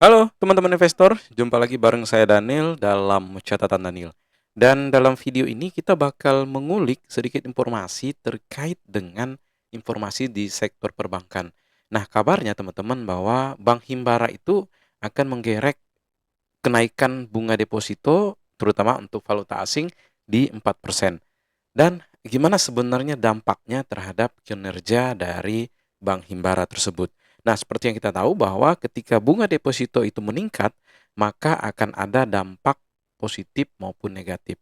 Halo teman-teman investor, jumpa lagi bareng saya Daniel dalam catatan Daniel. Dan dalam video ini kita bakal mengulik sedikit informasi terkait dengan informasi di sektor perbankan. Nah, kabarnya teman-teman bahwa Bank Himbara itu akan menggerek kenaikan bunga deposito terutama untuk valuta asing di 4%. Dan gimana sebenarnya dampaknya terhadap kinerja dari Bank Himbara tersebut? Nah, seperti yang kita tahu bahwa ketika bunga deposito itu meningkat, maka akan ada dampak positif maupun negatif.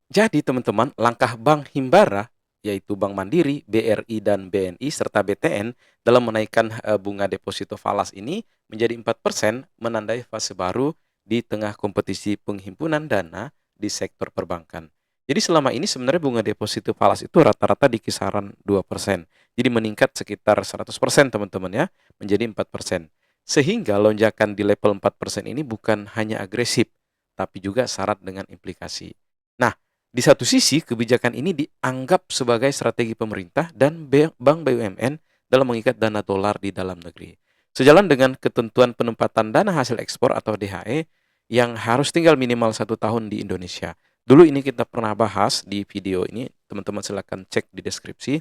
Jadi teman-teman, langkah Bank Himbara, yaitu Bank Mandiri, BRI, dan BNI, serta BTN dalam menaikkan bunga deposito falas ini menjadi 4% menandai fase baru di tengah kompetisi penghimpunan dana di sektor perbankan. Jadi selama ini sebenarnya bunga deposito falas itu rata-rata di kisaran 2%. Jadi meningkat sekitar 100% teman-teman ya, menjadi 4%. Sehingga lonjakan di level 4% ini bukan hanya agresif, tapi juga syarat dengan implikasi. Nah, di satu sisi, kebijakan ini dianggap sebagai strategi pemerintah dan bank BUMN dalam mengikat dana dolar di dalam negeri. Sejalan dengan ketentuan penempatan dana hasil ekspor atau DHE yang harus tinggal minimal 1 tahun di Indonesia. Dulu ini kita pernah bahas di video ini, teman-teman silakan cek di deskripsi.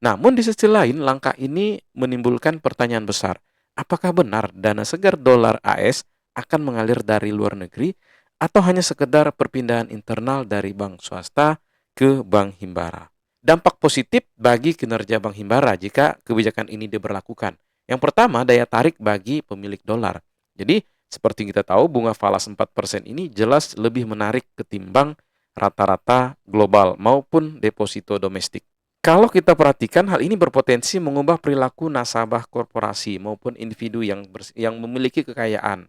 Namun di sisi lain, langkah ini menimbulkan pertanyaan besar. Apakah benar dana segar dolar AS akan mengalir dari luar negeri atau hanya sekedar perpindahan internal dari bank swasta ke Bank Himbara? Dampak positif bagi kinerja Bank Himbara jika kebijakan ini diberlakukan. Yang pertama, daya tarik bagi pemilik dolar. Jadi, seperti kita tahu, bunga falas 4% ini jelas lebih menarik ketimbang rata-rata global maupun deposito domestik. Kalau kita perhatikan, hal ini berpotensi mengubah perilaku nasabah korporasi maupun individu yang memiliki kekayaan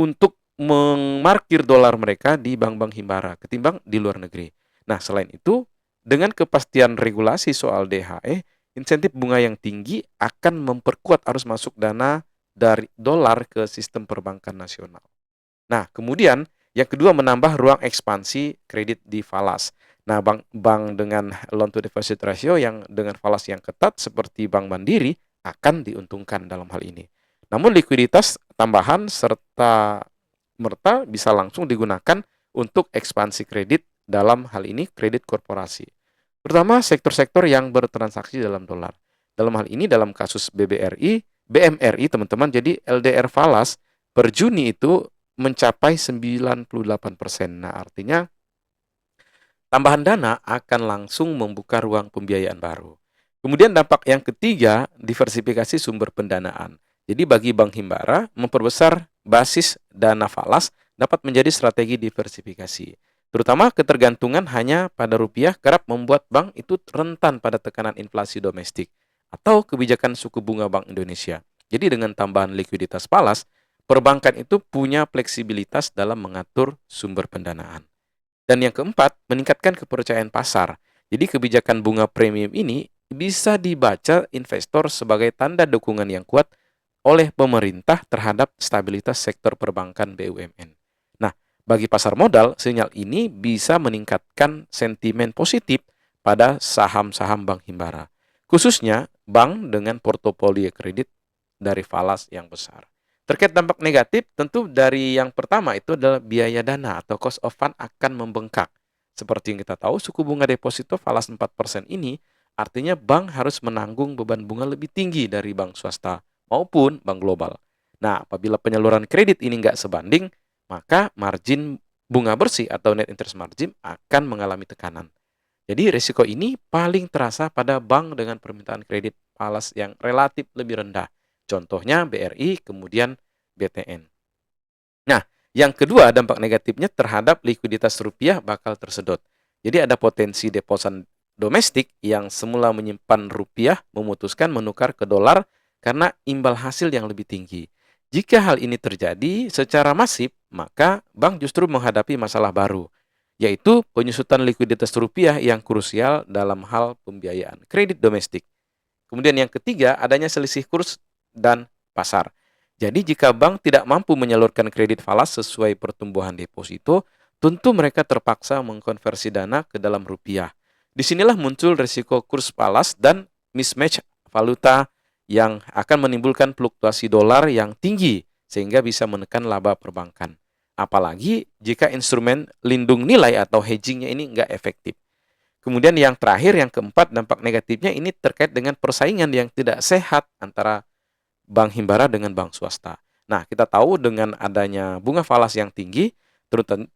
untuk memarkir dolar mereka di bank-bank Himbara ketimbang di luar negeri. Nah, selain itu, dengan kepastian regulasi soal DHE, insentif bunga yang tinggi akan memperkuat arus masuk dana dari dolar ke sistem perbankan nasional. Nah, kemudian yang kedua menambah ruang ekspansi kredit di falas. Nah, bank dengan loan to deposit ratio yang dengan falas yang ketat seperti Bank Mandiri akan diuntungkan dalam hal ini. Namun likuiditas tambahan serta merta bisa langsung digunakan untuk ekspansi kredit dalam hal ini kredit korporasi. Terutama sektor-sektor yang bertransaksi dalam dolar. Dalam hal ini dalam kasus BMRI teman-teman, jadi LDR falas per Juni itu mencapai 98%. Nah, artinya tambahan dana akan langsung membuka ruang pembiayaan baru. Kemudian dampak yang ketiga, diversifikasi sumber pendanaan. Jadi bagi Bank Himbara, memperbesar basis dana falas dapat menjadi strategi diversifikasi. Terutama ketergantungan hanya pada rupiah kerap membuat bank itu rentan pada tekanan inflasi domestik atau kebijakan suku bunga Bank Indonesia. Jadi dengan tambahan likuiditas falas, perbankan itu punya fleksibilitas dalam mengatur sumber pendanaan. Dan yang keempat, meningkatkan kepercayaan pasar. Jadi kebijakan bunga premium ini bisa dibaca investor sebagai tanda dukungan yang kuat oleh pemerintah terhadap stabilitas sektor perbankan BUMN. Nah, bagi pasar modal, sinyal ini bisa meningkatkan sentimen positif pada saham-saham Bank Himbara, khususnya bank dengan portofolio kredit dari falas yang besar. Terkait dampak negatif, tentu dari yang pertama itu adalah biaya dana atau cost of fund akan membengkak. Seperti yang kita tahu, suku bunga deposito falas 4% ini artinya bank harus menanggung beban bunga lebih tinggi dari bank swasta maupun bank global. Nah, apabila penyaluran kredit ini nggak sebanding, maka margin bunga bersih atau net interest margin akan mengalami tekanan. Jadi risiko ini paling terasa pada bank dengan permintaan kredit falas yang relatif lebih rendah. Contohnya BRI, kemudian BTN. Nah, yang kedua dampak negatifnya terhadap likuiditas rupiah bakal tersedot. Jadi ada potensi deposan domestik yang semula menyimpan rupiah memutuskan menukar ke dolar karena imbal hasil yang lebih tinggi. Jika hal ini terjadi secara masif, maka bank justru menghadapi masalah baru, yaitu penyusutan likuiditas rupiah yang krusial dalam hal pembiayaan kredit domestik. Kemudian yang ketiga, adanya selisih kurs dan pasar. Jadi jika bank tidak mampu menyalurkan kredit falas sesuai pertumbuhan deposito, tentu mereka terpaksa mengkonversi dana ke dalam rupiah. Disinilah muncul risiko kurs falas dan mismatch valuta yang akan menimbulkan fluktuasi dolar yang tinggi sehingga bisa menekan laba perbankan. Apalagi jika instrumen lindung nilai atau hedgingnya ini nggak efektif. Kemudian yang terakhir, yang keempat, dampak negatifnya ini terkait dengan persaingan yang tidak sehat antara bank himbara dengan bank swasta. Nah, kita tahu dengan adanya bunga falas yang tinggi,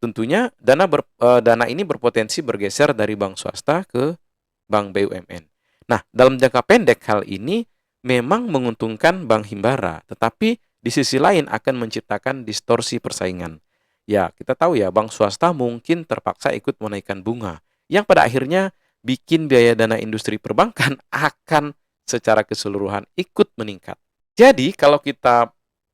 tentunya dana ini berpotensi bergeser dari bank swasta ke bank BUMN. Nah, dalam jangka pendek hal ini memang menguntungkan bank himbara, tetapi di sisi lain akan menciptakan distorsi persaingan. Ya, kita tahu ya, bank swasta mungkin terpaksa ikut menaikkan bunga, yang pada akhirnya bikin biaya dana industri perbankan akan secara keseluruhan ikut meningkat. Jadi, kalau kita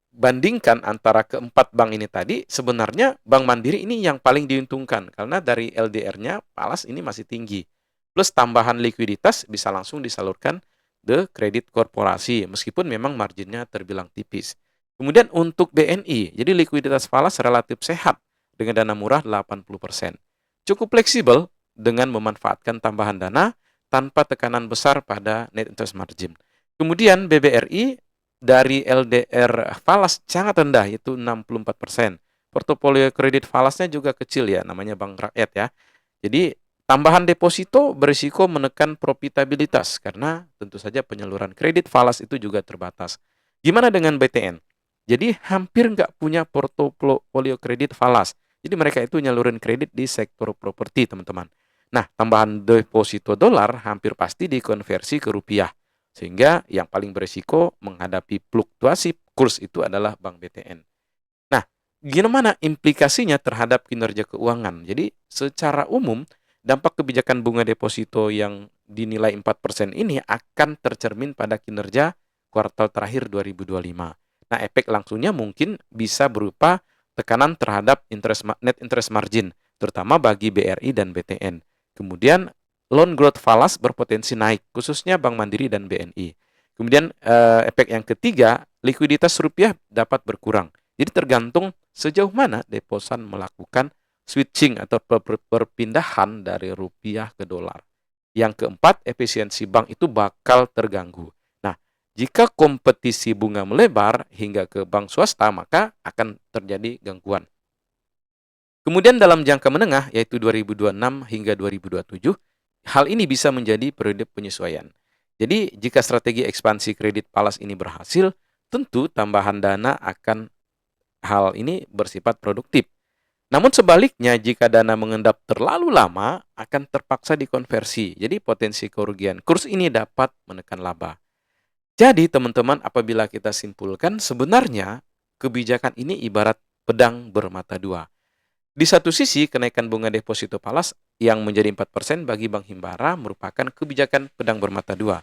bandingkan antara keempat bank ini tadi, sebenarnya Bank Mandiri ini yang paling diuntungkan karena dari LDR-nya falas ini masih tinggi. Plus tambahan likuiditas bisa langsung disalurkan ke kredit korporasi meskipun memang marginnya terbilang tipis. Kemudian untuk BNI, jadi likuiditas falas relatif sehat dengan dana murah 80%. Cukup fleksibel dengan memanfaatkan tambahan dana tanpa tekanan besar pada net interest margin. Kemudian BBRI dari LDR falas sangat rendah, yaitu 64%. Portofolio kredit falasnya juga kecil ya, namanya bank rakyat ya. Jadi tambahan deposito berisiko menekan profitabilitas karena tentu saja penyaluran kredit falas itu juga terbatas. Gimana dengan BTN? Jadi hampir nggak punya portofolio kredit falas. Jadi mereka itu nyalurin kredit di sektor properti, teman-teman. Nah, tambahan deposito dolar hampir pasti dikonversi ke rupiah. Sehingga yang paling berisiko menghadapi fluktuasi kurs itu adalah Bank BTN. Nah, gimana implikasinya terhadap kinerja keuangan? Jadi, secara umum, dampak kebijakan bunga deposito yang dinilai 4% ini akan tercermin pada kinerja kuartal terakhir 2025. Nah, efek langsungnya mungkin bisa berupa tekanan terhadap net interest margin, terutama bagi BRI dan BTN. Kemudian loan growth falas berpotensi naik, khususnya Bank Mandiri dan BNI. Kemudian efek yang ketiga, likuiditas rupiah dapat berkurang. Jadi tergantung sejauh mana deposan melakukan switching atau perpindahan dari rupiah ke dolar. Yang keempat, efisiensi bank itu bakal terganggu. Nah, jika kompetisi bunga melebar hingga ke bank swasta, maka akan terjadi gangguan. Kemudian dalam jangka menengah, yaitu 2026 hingga 2027, hal ini bisa menjadi periode penyesuaian. Jadi, jika strategi ekspansi kredit falas ini berhasil, tentu tambahan dana akan hal ini bersifat produktif. Namun sebaliknya, jika dana mengendap terlalu lama, akan terpaksa dikonversi. Jadi potensi kerugian kurs ini dapat menekan laba. Jadi teman-teman, apabila kita simpulkan, sebenarnya kebijakan ini ibarat pedang bermata dua. Di satu sisi, kenaikan bunga deposito falas yang menjadi 4% bagi Bank Himbara merupakan kebijakan pedang bermata dua.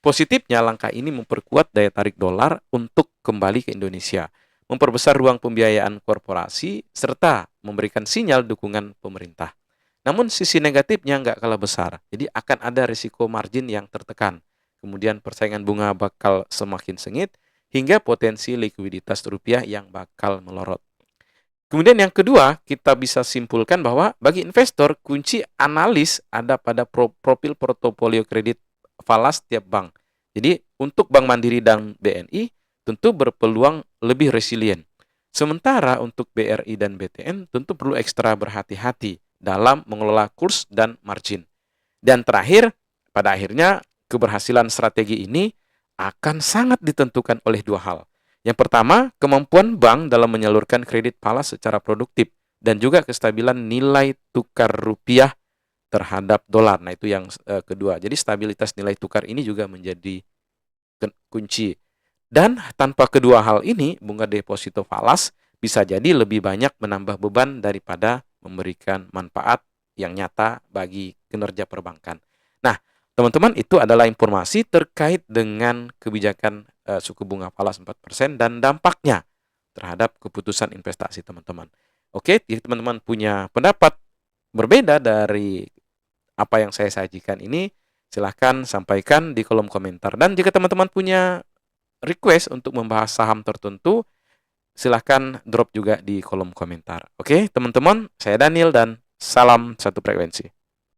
Positifnya, langkah ini memperkuat daya tarik dolar untuk kembali ke Indonesia, memperbesar ruang pembiayaan korporasi, serta memberikan sinyal dukungan pemerintah. Namun sisi negatifnya nggak kalah besar, jadi akan ada risiko margin yang tertekan. Kemudian persaingan bunga bakal semakin sengit, hingga potensi likuiditas rupiah yang bakal melorot. Kemudian yang kedua, kita bisa simpulkan bahwa bagi investor, kunci analis ada pada profil portofolio kredit falas tiap bank. Jadi untuk Bank Mandiri dan BNI tentu berpeluang lebih resilient. Sementara untuk BRI dan BTN tentu perlu ekstra berhati-hati dalam mengelola kurs dan margin. Dan terakhir, pada akhirnya keberhasilan strategi ini akan sangat ditentukan oleh dua hal. Yang pertama, kemampuan bank dalam menyalurkan kredit falas secara produktif dan juga kestabilan nilai tukar rupiah terhadap dolar. Nah, itu yang kedua. Jadi stabilitas nilai tukar ini juga menjadi kunci. Dan tanpa kedua hal ini, bunga deposito falas bisa jadi lebih banyak menambah beban daripada memberikan manfaat yang nyata bagi kinerja perbankan. Nah, teman-teman, itu adalah informasi terkait dengan kebijakan suku bunga falas 4% dan dampaknya terhadap keputusan investasi teman-teman. Oke, jika teman-teman punya pendapat berbeda dari apa yang saya sajikan ini, silahkan sampaikan di kolom komentar. Dan jika teman-teman punya request untuk membahas saham tertentu, silahkan drop juga di kolom komentar. Oke, teman-teman, saya Daniel dan salam satu frekuensi.